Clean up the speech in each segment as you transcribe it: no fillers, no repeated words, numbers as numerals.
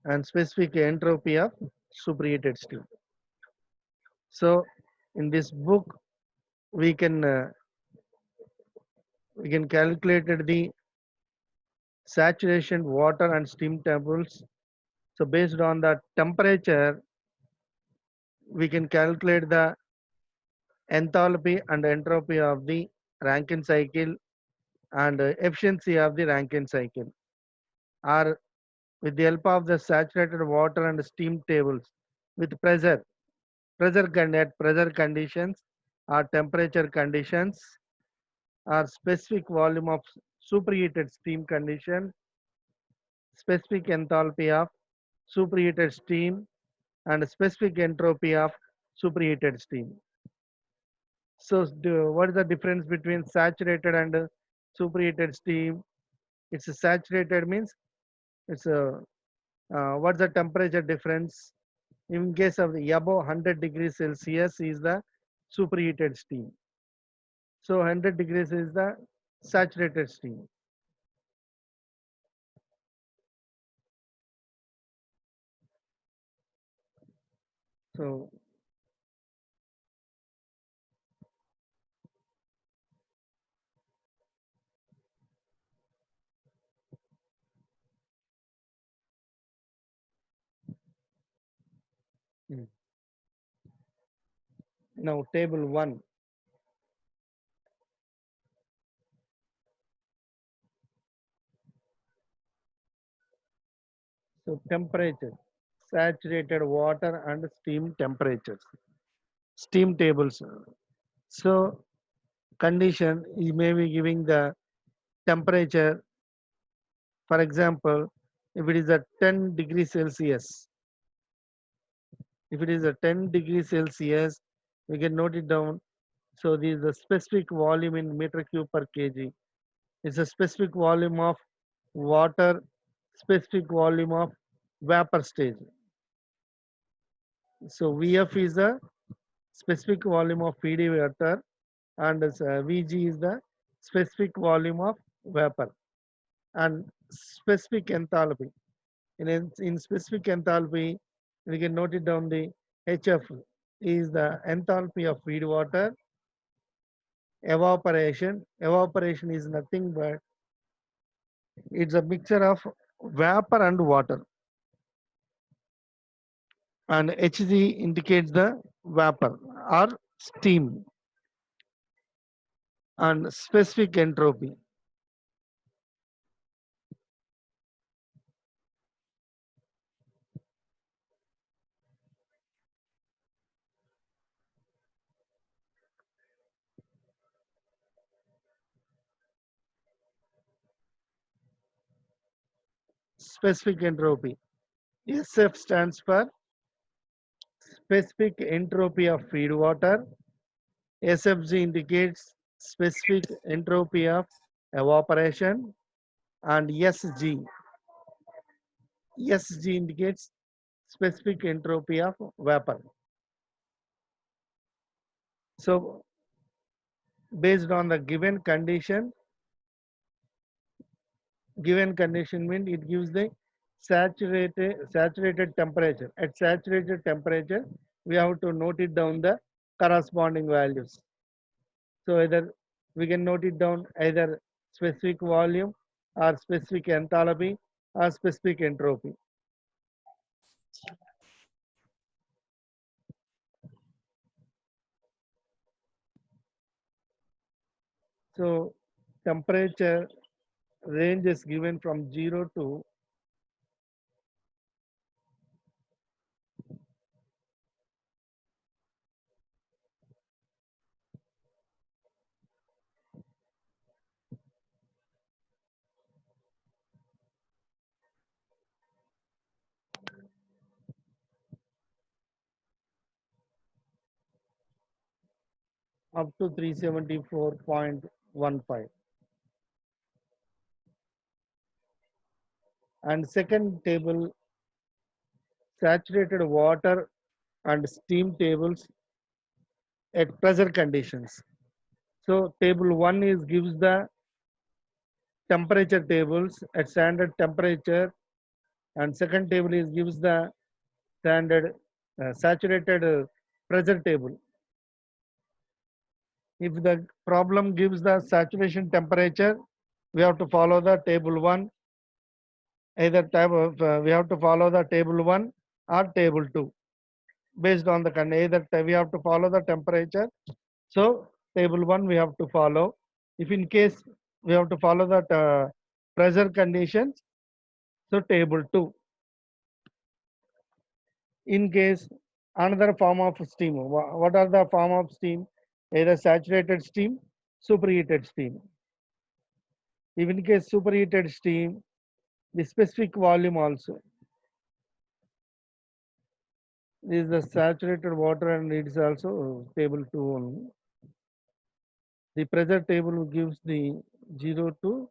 and specific entropy of superheated steam. So in this book we can calculate the saturation, water and steam tables. So based on the temperature, we can calculate the enthalpy and entropy of the Rankine cycle and efficiency of the Rankine cycle. Or with the help of the saturated water and steam tables with at pressure conditions or temperature conditions or specific volume of superheated steam condition, specific enthalpy of superheated steam and specific entropy of superheated steam. So what is the difference between saturated and superheated steam? It's a saturated means it's a what's the temperature difference? In case of the above 100 degrees Celsius is the superheated steam. So 100 degrees is the saturated steam. So mm, now table 1. So temperature, saturated water and steam temperatures, steam tables. So condition is maybe giving the temperature. For example, if it is a 10 degrees Celsius, if it is a 10 degrees Celsius, we can note it down. So this is the specific volume in meter cube per kg. It's a specific volume of water, specific volume of vapor stage. So VF is the specific volume of PD water and VG is the specific volume of vapor and specific enthalpy. In specific enthalpy, we can note it down the HF is the enthalpy of feed water. Evaporation is nothing but it's a mixture of vapor and water. And Hg indicates the vapor or steam and specific entropy. Specific entropy. SF stands for specific entropy of feed water. SFG indicates specific entropy of evaporation and SG indicates specific entropy of vapor. So based on the given condition means it gives the saturated temperature. At saturated temperature, we have to note it down the corresponding values. So either we can note it down either specific volume or specific enthalpy or specific entropy. So temperature range is given from 0 to up to 374.15. And second table, saturated water and steam tables at pressure conditions. So table 1 is gives the temperature tables at standard temperature and second table is gives the standard saturated pressure table. If the problem gives the saturation temperature, we have to follow the table 1. Either type of we have to follow the table 1 or table 2 based on the we have to follow the temperature. So table 1 we have to follow. If in case we have to follow that pressure conditions, so table 2. In case another form of steam, what are the form of steam? Either saturated steam, superheated steam. If in case superheated steam, the specific volume also. This is the saturated water and it is also table 2 only. The pressure table gives the 0 to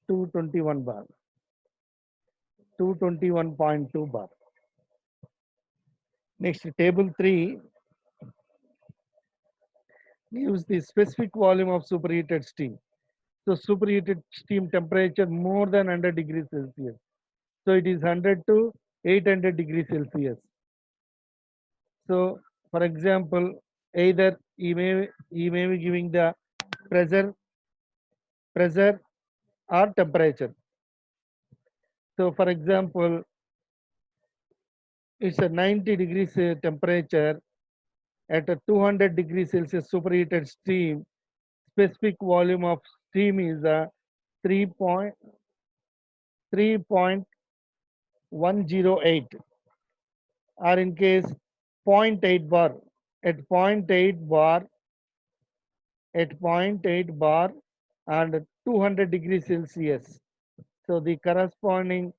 221 bar, 221.2 bar. Next, table 3 gives the specific volume of superheated steam. So superheated steam temperature more than 100 degrees Celsius. So it is 100 to 800 degrees Celsius. So for example, either he may be giving the pressure pressure or temperature. So for example, it's a 90 degrees temperature at a 200 degrees Celsius superheated steam. Specific volume of steam is a 3.108, or in case 0.8 bar. At 0.8 bar, at 0.8 bar and 200 degrees Celsius. So the corresponding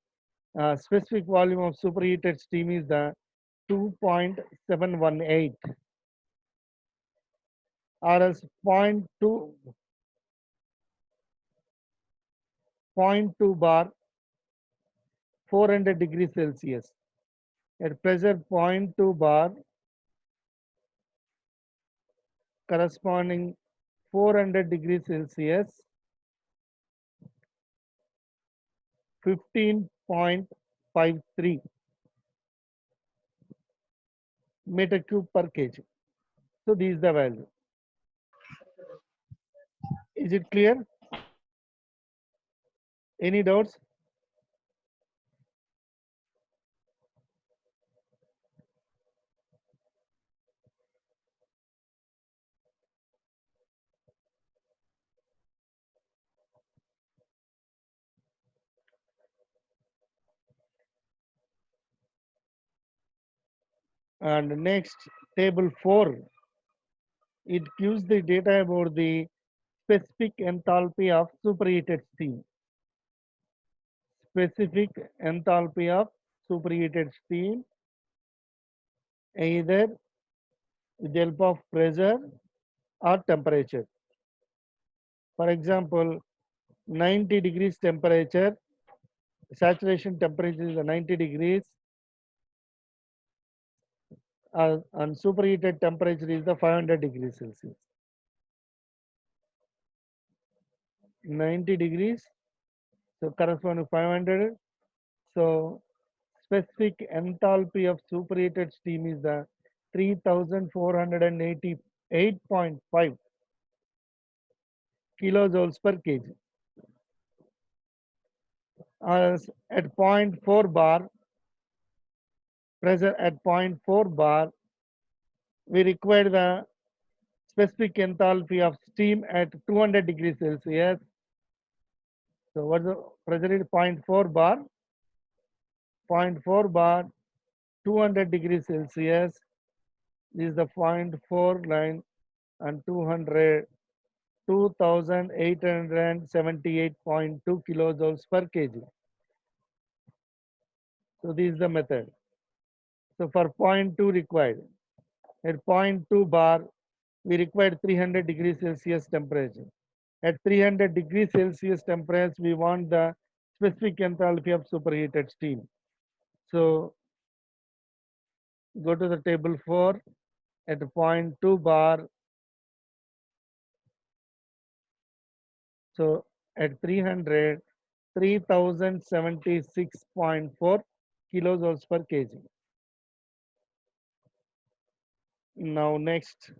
specific volume of superheated steam is the 2.718, or as 0.2 bar, 400 degrees Celsius. At pressure 0.2 bar, corresponding 400 degrees Celsius, 15.53 meter cube per kg. So this is the value. Is it clear? Any doubts? And next, table 4, it gives the data about the specific enthalpy of superheated steam. Specific enthalpy of superheated steam, either with the help of pressure or temperature. For example, 90 degrees temperature, saturation temperature is 90 degrees, and superheated temperature is the 500 degrees Celsius. 90 degrees, so correspond to 500. So specific enthalpy of superheated steam is the 3488.5 kilojoules per kg. As at 0.4 bar, pressure at 0.4 bar, we require the specific enthalpy of steam at 200 degrees Celsius. So what's the pressure is 0.4 bar, 0.4 bar, 200 degrees Celsius. This is the 0.4 line, and 200, 2878.2 kilojoules per kg. So this is the method. So for 0.2 required, at 0.2 bar, we require 300 degrees Celsius temperature. At 300 degrees Celsius temperature, we want the specific enthalpy of superheated steam. So go to the table 4 at point 2 bar. So at 300, 3076.4 kilojoules per kg. Now next,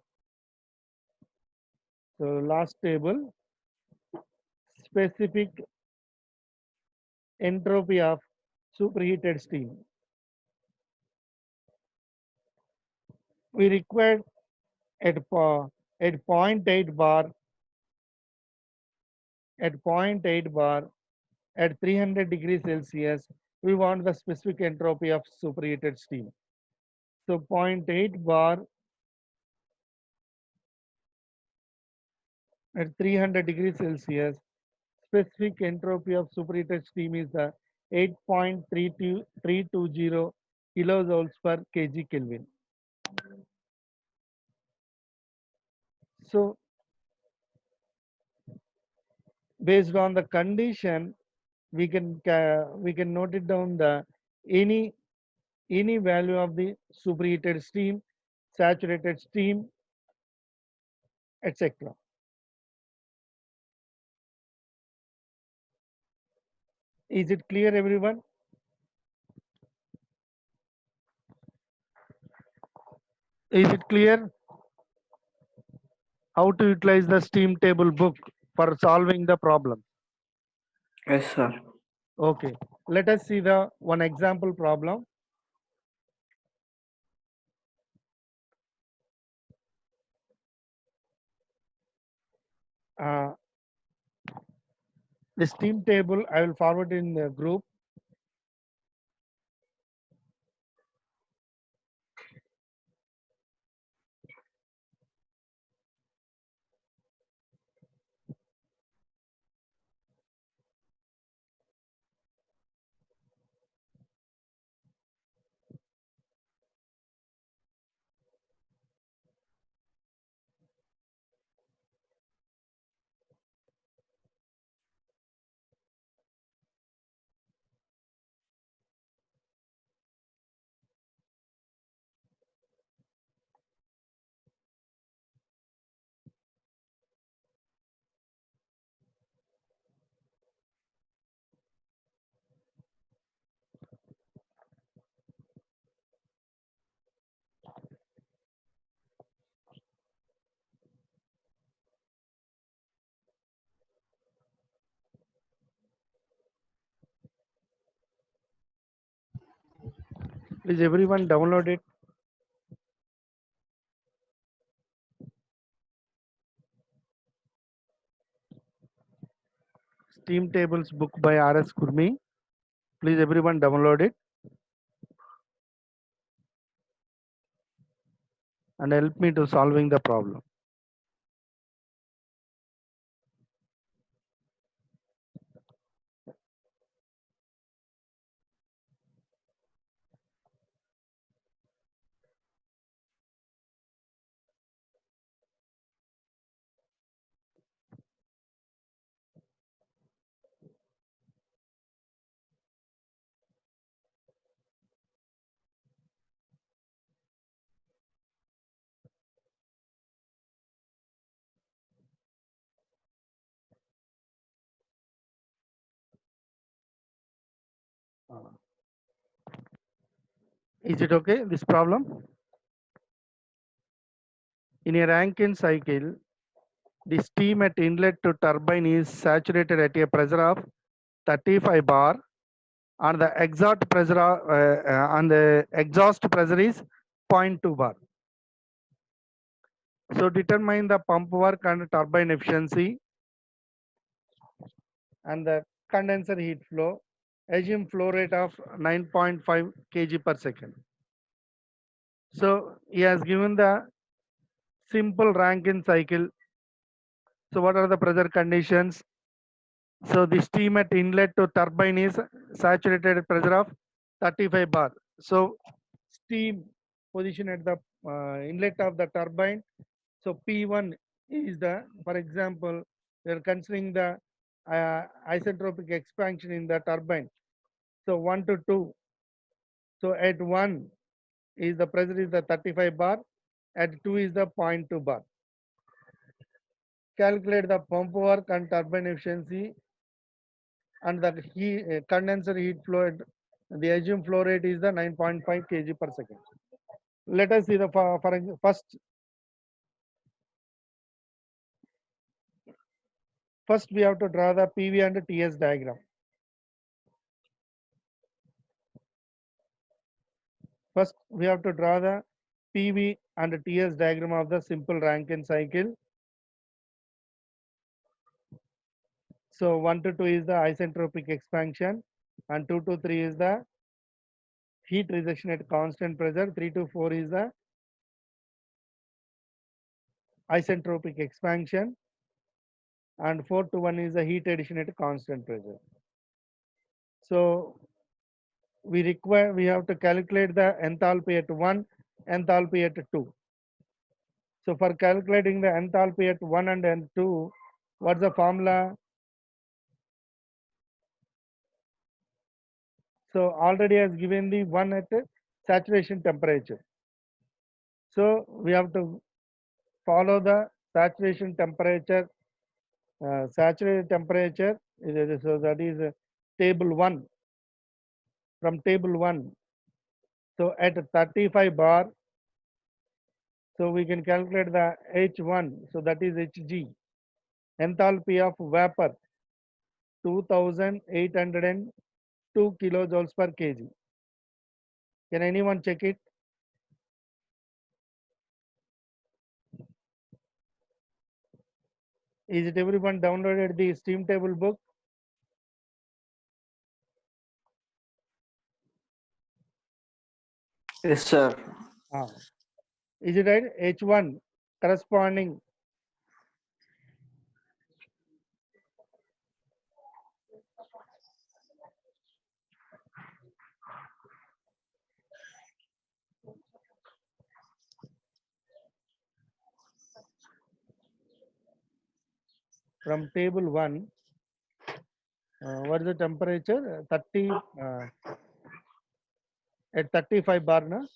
so last table, specific entropy of superheated steam. We require at point 0.8 bar, at point 0.8 bar, at 300 degrees Celsius, we want the specific entropy of superheated steam. So 0.8 bar at 300 degrees Celsius, specific entropy of superheated steam is the 8.320 kilojoules per kg Kelvin. So based on the condition, we can note it down the any any value of the superheated steam, saturated steam, etc. Is it clear, everyone? Is it clear how to utilize the steam table book for solving the problem? Yes, sir. Okay, let us see the one example problem. Uh, the steam table I will forward in the group. Please everyone download it. Steam tables book by R.S. Kurmi. Please everyone download it and help me to solving the problem. Is it okay, this problem? In a Rankine cycle, the steam at inlet to turbine is saturated at a pressure of 35 bar and the exhaust pressure is 0.2 bar. So determine the pump work and turbine efficiency and the condenser heat flow. Assume flow rate of 9.5 kg per second. So he has given the simple Rankine cycle. So what are the pressure conditions? So the steam at inlet to turbine is saturated at pressure of 35 bar. So steam position at the inlet of the turbine. So P1 is the, for example, we are considering the isentropic expansion in the turbine. So 1 to 2. So at 1 is the pressure is the 35 bar, at 2 is the 0.2 bar. Calculate the pump work and turbine efficiency and the condenser heat flow. The assumed flow rate is the 9.5 kg per second. Let us see the first we have to draw the PV and TS diagram. First we have to draw the PV and TS diagram of the simple Rankine cycle. So 1 to 2 is the isentropic expansion and 2 to 3 is the heat rejection at constant pressure. 3 to 4 is the isentropic expansion and 4 to 1 is the heat addition at constant pressure. So we have to calculate the enthalpy at 1, enthalpy at 2. So for calculating the enthalpy at 1 and 2, what's the formula? So already has given the 1 at saturation temperature. So we have to follow the saturation temperature. Saturated temperature, so that is table 1. From table 1. So at 35 bar, so we can calculate the H1. So that is Hg. Enthalpy of vapor 2802 kilojoules per kg. Can anyone check it? Is it everyone downloaded the steam table book? Yes, sir. Is it right? H1 corresponding from table 1. What is the temperature? 30 at 35 bar, na?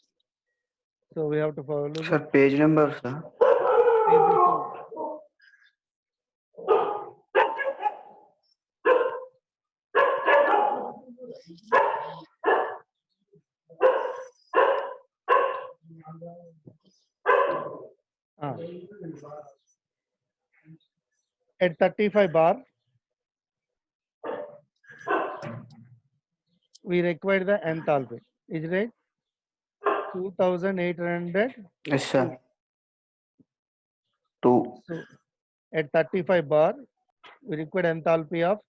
So we have to follow Sir, page number, sir. table 2. At 35 bar, we require the enthalpy. Is it right? 2800. Yes, sir. 2. So at 35 bar, we require enthalpy of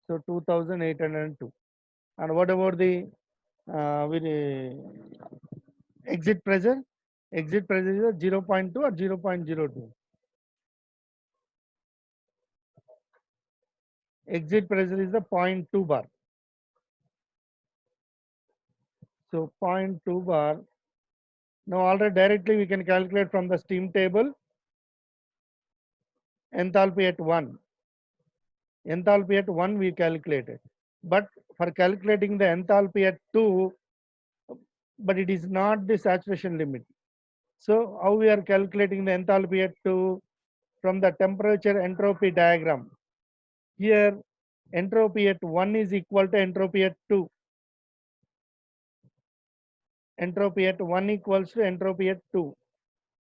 2802. And what about the exit pressure? Exit pressure is 0.2 or 0.02. Exit pressure is the 0.2 bar. So 0.2 bar. Now already directly we can calculate from the steam table enthalpy at 1. Enthalpy at 1 we calculated. But for calculating the enthalpy at 2, but it is not the saturation limit. So how we are calculating the enthalpy at 2? From the temperature entropy diagram. Here entropy at 1 is equal to entropy at 2. Entropy at 1 equals to entropy at 2.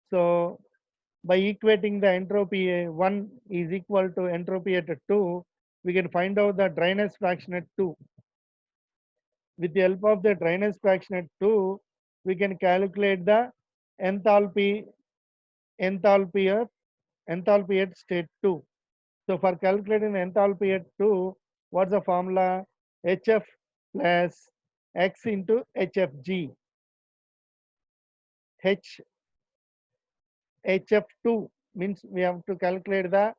So by equating the entropy 1 is equal to entropy at 2, we can find out the dryness fraction at 2. With the help of the dryness fraction at 2, we can calculate the enthalpy at state 2. So for calculating the enthalpy at 2, what's the formula? HF plus X into HFG. HF2 means we have to calculate the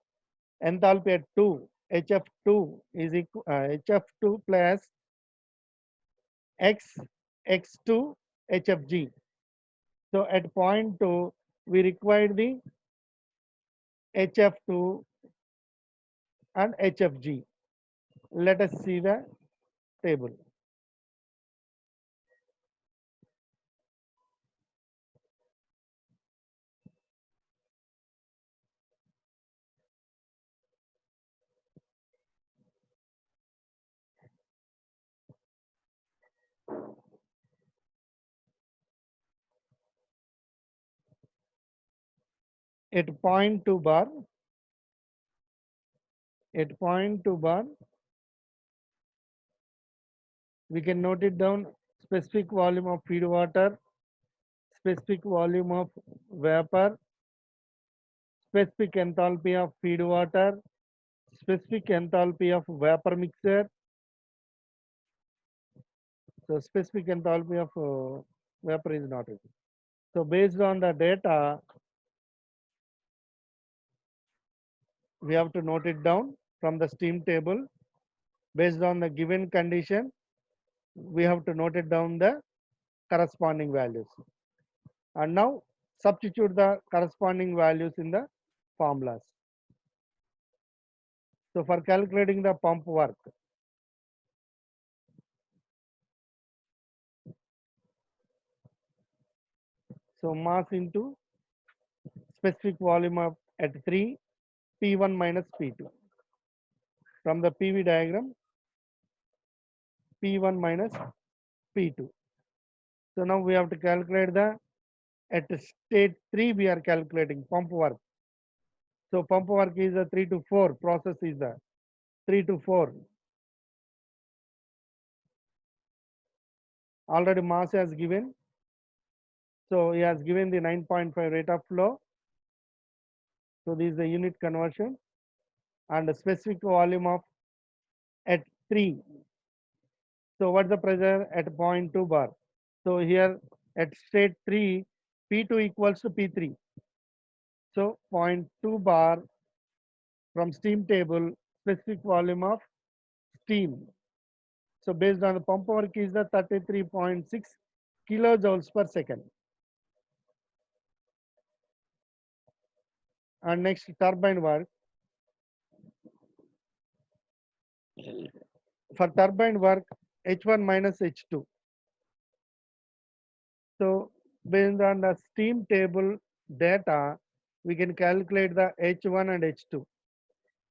enthalpy at 2. HF2 is equal HF2 plus X2 HFG. So at point 2, we require the HF2 and HFG. Let us see the table. at point 2 bar, at point 2 bar, we can note it down: specific volume of feed water, specific volume of vapor, specific enthalpy of feed water, specific enthalpy of vapor mixture. So specific enthalpy of vapor is not written. So based on the data, we have to note it down from the steam table. Based on the given condition, we have to note it down the corresponding values. And now substitute the corresponding values in the formulas. So for calculating the pump work, so mass into specific volume of at 3, P1 minus P2. From the PV diagram, P1 minus P2. So now we have to calculate the, at state 3 we are calculating pump work. So pump work is a 3 to 4, process is the 3 to 4. Already mass has given. So he has given the 9.5 rate of flow. So this is the unit conversion, and the specific volume of at 3. So what's the pressure at point 2 bar? So here at state 3, P2 equals to P3. So point 2 bar from steam table, specific volume of steam. So based on the pump work is the 33.6 kilojoules per second. And next turbine work. For turbine work, H1 minus H2. So based on the steam table data, we can calculate the H1 and H2.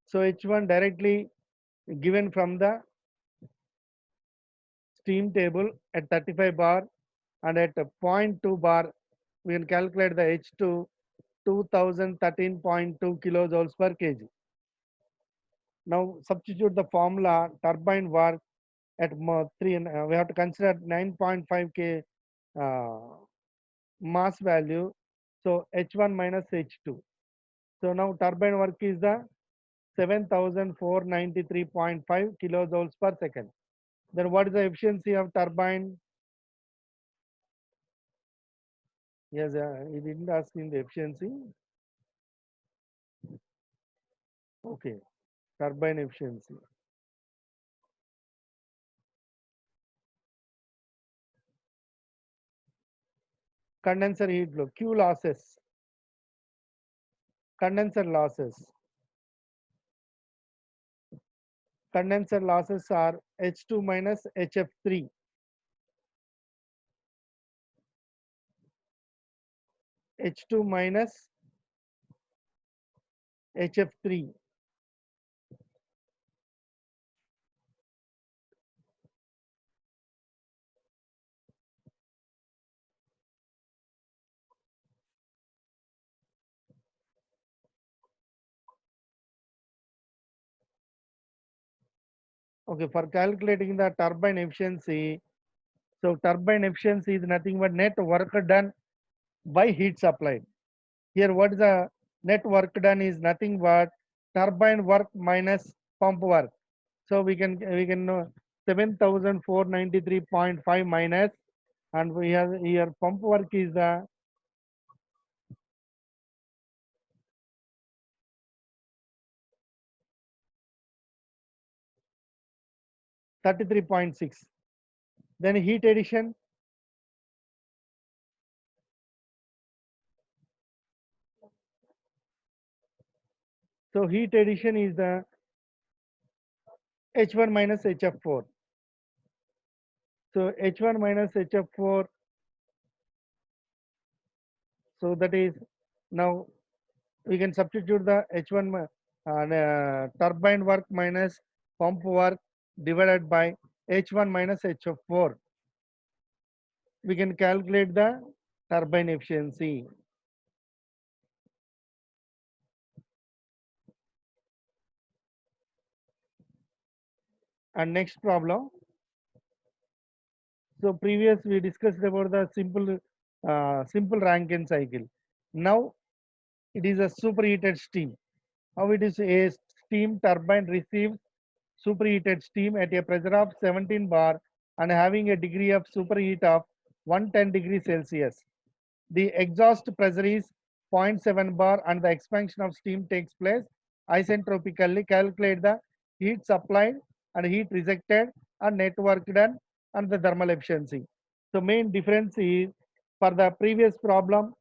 So H1 directly given from the steam table at 35 bar, and at 0.2 bar, we can calculate the H2 2013.2 kilojoules per kg. Now substitute the formula turbine work at 3, and we have to consider 9.5 K mass value. So H1 minus H2. So now turbine work is the 7493.5 kilojoules per second. Then what is the efficiency of turbine? Yes, he didn't ask in the efficiency. Okay, turbine efficiency. Condenser heat flow, Q losses. Condenser losses. Condenser losses are H2 minus HF3. H2 minus HF3. Okay, for calculating the turbine efficiency, so turbine efficiency is nothing but net work done by heat supplied. Here, what is the net work done is nothing but turbine work minus pump work. So we can know 7493.5 minus, and we have here pump work is the 33.6. Then heat addition, so heat addition is the H1 minus HF4. So H1 minus HF4, so that is, now we can substitute the H1 turbine work minus pump work divided by H1 minus HF4. We can calculate the turbine efficiency. And next problem. So previous we discussed about the simple Rankine cycle. Now it is a superheated steam. How it is? A steam turbine receives superheated steam at a pressure of 17 bar and having a degree of superheat of 110 degrees Celsius. The exhaust pressure is zero point 0.7 bar and the expansion of steam takes place isentropically. Calculate the heat supplied and heat rejected and net work done and the thermal efficiency. So main difference is for the previous problem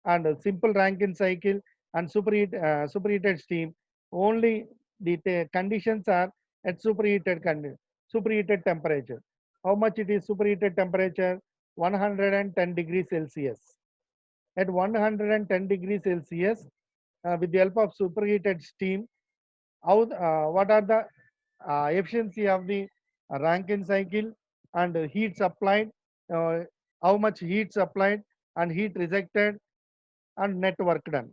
and a simple Rankine cycle and superheated steam, only the conditions are at superheated temperature. How much it is superheated temperature? 110 degrees Celsius. At 110 degrees Celsius, with the help of superheated steam, what are the efficiency of the Rankine cycle and heat supplied, uh, how much heat supplied and heat rejected and net work done.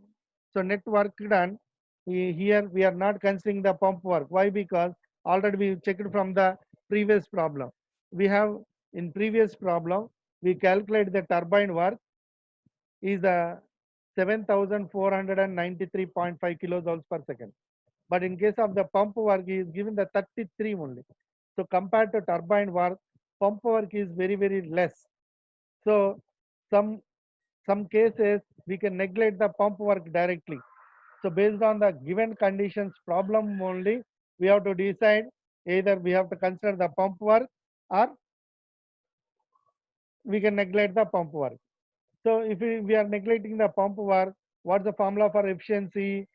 So net work done, here we are not considering the pump work. Why? Because already we checked from the previous problem. We have in previous problem, we calculate the turbine work is 7,493.5 kilojoules per second. But in case of the pump work, is given the 33 only. So compared to turbine work, pump work is very, very less. So some some cases we can neglect the pump work directly. So based on the given conditions problem only, we have to decide either we have to consider the pump work or we can neglect the pump work. So if we are neglecting the pump work, what's the formula for efficiency?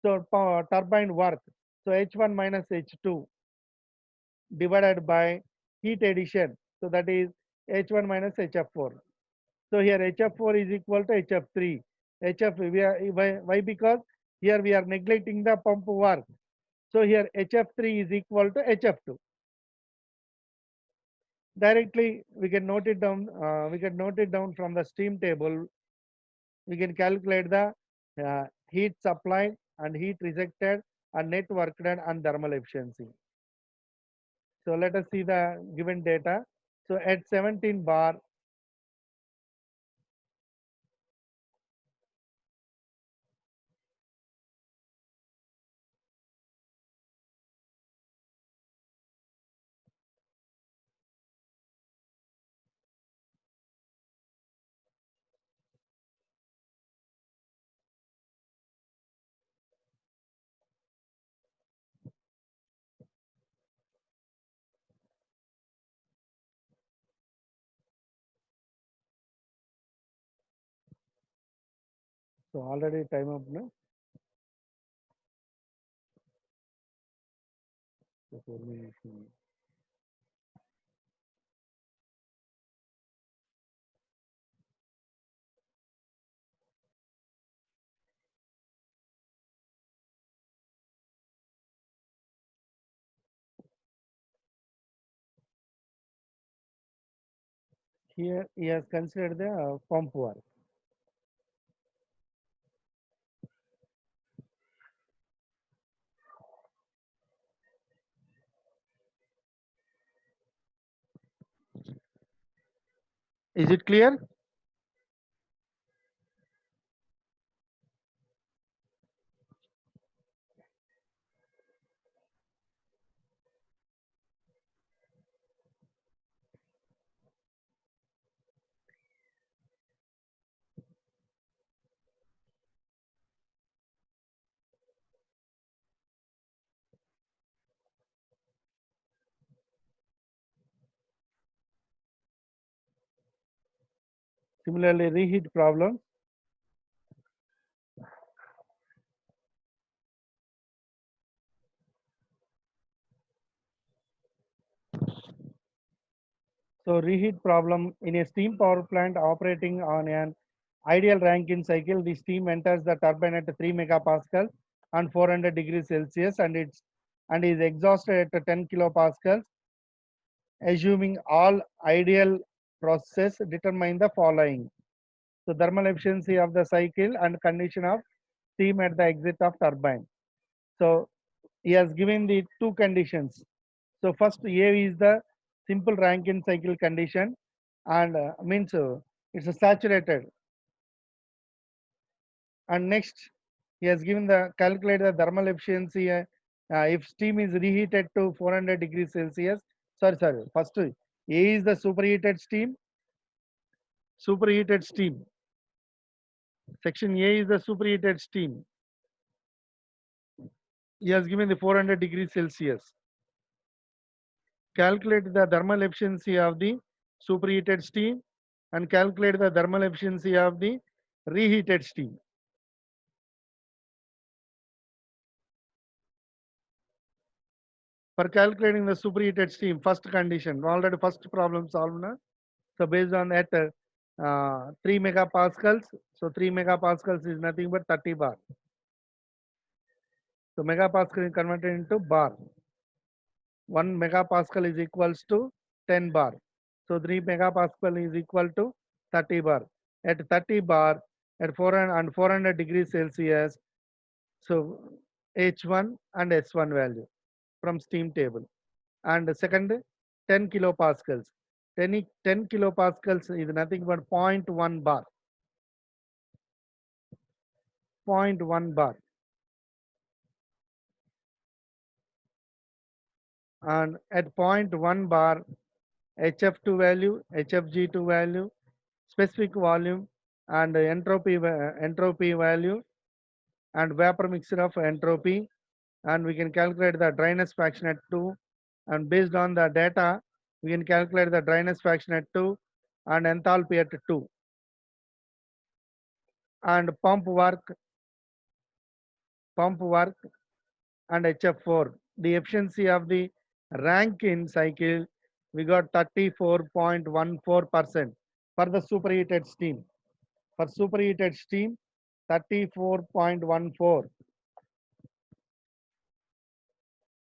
So turbine work. So H1 minus H2 divided by heat addition. So that is H1 minus HF4. So here HF4 is equal to HF3. Why? Because here we are neglecting the pump work. So here HF3 is equal to HF2. Directly we can note it down. We can note it down from the steam table. We can calculate the heat supplied and heat rejected and net work done and thermal efficiency. So let us see the given data. So at 17 bar, so already time up now. So 4 minutes. Here he has considered the pump work. Is it clear? Similarly, reheat problem. So reheat problem in a steam power plant operating on an ideal Rankine cycle, the steam enters the turbine at 3 megapascals and 400 degrees Celsius and is exhausted at 10 kilopascals. Assuming all ideal processes, determine the following. So thermal efficiency of the cycle and condition of steam at the exit of turbine. So he has given the two conditions. So first A is the simple Rankine cycle condition, and means it's a saturated. And next, he has given the calculate the thermal efficiency if steam is reheated to 400 degrees Celsius. Sorry. First, A is the superheated steam. Superheated steam. Section A is the superheated steam. He has given the 400 degrees Celsius. Calculate the thermal efficiency of the superheated steam and calculate the thermal efficiency of the reheated steam. For calculating the superheated steam, first condition, already first problem solved. Na? So based on that, 3 megapascals. So 3 megapascals is nothing but 30 bar. So megapascal is converted into bar. 1 megapascal is equals to 10 bar. So 3 megapascal is equal to 30 bar. At 30 bar, at 400 and 400 degrees Celsius, so H1 and S1 value from steam table. And the second, 10 kilopascals. 10 kilopascals is nothing but 0.1 bar. 0.1 bar. And at 0.1 bar, HF2 value, HFG2 value, specific volume, and entropy value, and vapor mixture of entropy, and we can calculate the dryness fraction at 2, and based on the data we can calculate the dryness fraction at 2 and enthalpy at 2, and pump work and HF4. The efficiency of the Rankine cycle, we got 34.14% for the superheated steam. For superheated steam, 34.14.